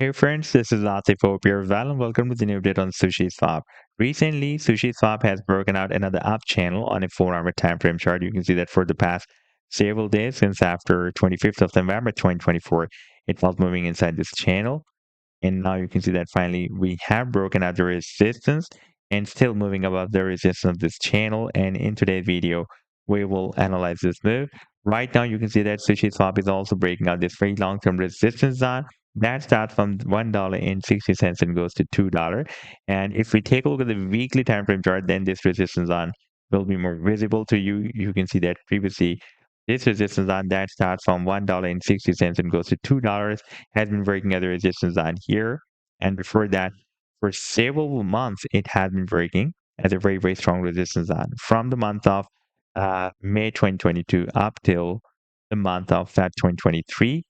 Hey friends, this is Atif here. Well, and welcome to the new update on SushiSwap. Recently, SushiSwap has broken out another up channel on a 4-hour time frame chart. You can see that for the past several days, since after 25th of November 2024, it was moving inside this channel. And now you can see that finally we have broken out the resistance and still moving above the resistance of this channel. And in today's video, we will analyze this move. Right now, you can see that SushiSwap is also breaking out this very long-term resistance zone. That starts from $1.60 and goes to $2. And if we take a look at the weekly time frame chart, then this resistance zone will be more visible to you. You can see that previously this resistance zone that starts from $1.60 and goes to $2 has been breaking at the resistance zone here. And before that, for several months, it has been breaking at a very, very strong resistance zone from the month of May 2022 up till the month of Feb 2023.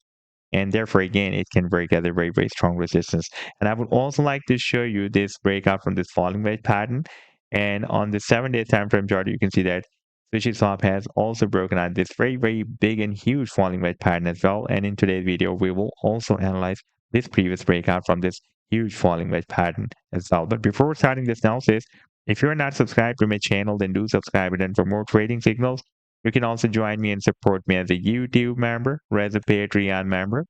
And therefore, again, it can break at a very, very strong resistance. And I would also like to show you this breakout from this falling wedge pattern. And on the 7-day time frame chart, you can see that SushiSwap has also broken out this very, very big and huge falling wedge pattern as well. And in today's video, we will also analyze this previous breakout from this huge falling wedge pattern as well. But before starting this analysis, if you're not subscribed to my channel, then do subscribe. And for more trading signals, you can also join me and support me as a YouTube member or as a Patreon member,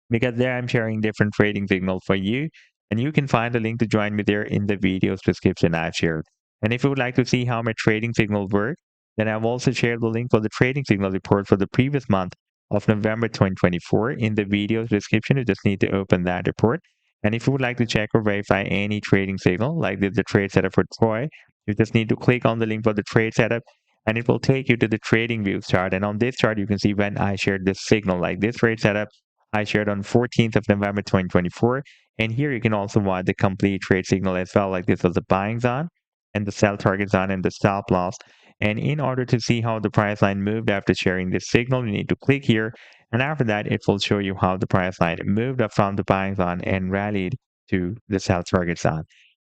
because there I'm sharing different trading signals for you, and you can find a link to join me there in the video's description I've shared. And if you would like to see how my trading signals work, then I've also shared the link for the trading signal report for the previous month of November 2024 in the video's description. You just need to open that report. And if you would like to check or verify any trading signal, like the trade setup for Troy, you just need to click on the link for the trade setup, and it will take you to the TradingView chart. And on this chart, you can see when I shared this signal, like this trade setup I shared on 14th of November 2024. And here you can also watch the complete trade signal as well, like this was the buying zone and the sell target zone and the stop loss. And in order to see how the price line moved after sharing this signal, you need to click here. And after that, it will show you how the price line moved up from the buying zone and rallied to the sell target zone.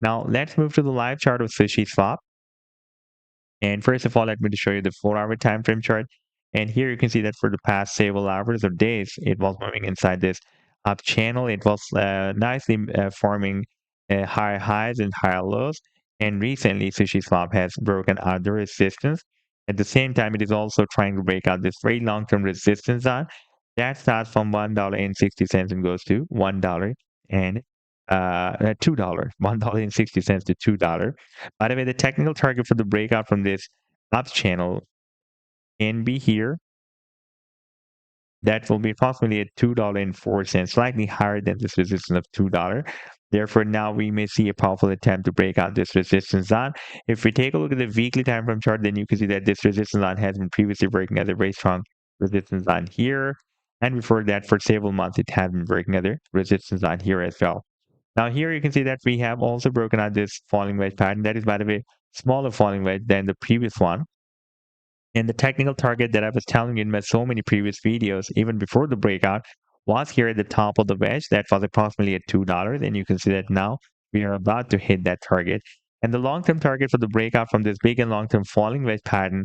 Now, let's move to the live chart of SushiSwap. And first of all, let me just show you the 4-hour time frame chart. And here you can see that for the past several hours or days, it was moving inside this up channel. It was nicely forming higher highs and higher lows. And recently, SushiSwap has broken out the resistance. At the same time, it is also trying to break out this very long-term resistance zone that starts from $1.60 and goes to $1 and $2, $1.60 to $2. By the way, the technical target for the breakout from this up channel can be here. That will be approximately at $2.04, slightly higher than this resistance of $2. Therefore, now we may see a powerful attempt to break out this resistance zone. If we take a look at the weekly time frame chart, then you can see that this resistance zone has been previously breaking at a very strong resistance zone here. And before that, for several months, it has been breaking at a resistance zone here as well. Now here you can see that we have also broken out this falling wedge pattern. That is, by the way, smaller falling wedge than the previous one. And the technical target that I was telling you in my so many previous videos, even before the breakout, was here at the top of the wedge. That was approximately at $2. And you can see that now we are about to hit that target. And the long-term target for the breakout from this big and long-term falling wedge pattern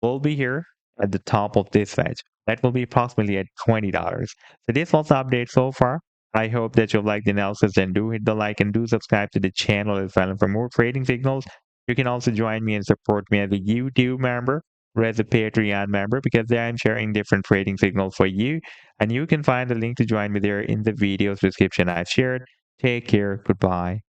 will be here at the top of this wedge. That will be approximately at $20. So this was the update so far. I hope that you'll like the analysis, and do hit the like and do subscribe to the channel as well. And for more trading signals, you can also join me and support me as a YouTube member or as a Patreon member, because there I'm sharing different trading signals for you. And you can find the link to join me there in the video's description I've shared. Take care. Goodbye.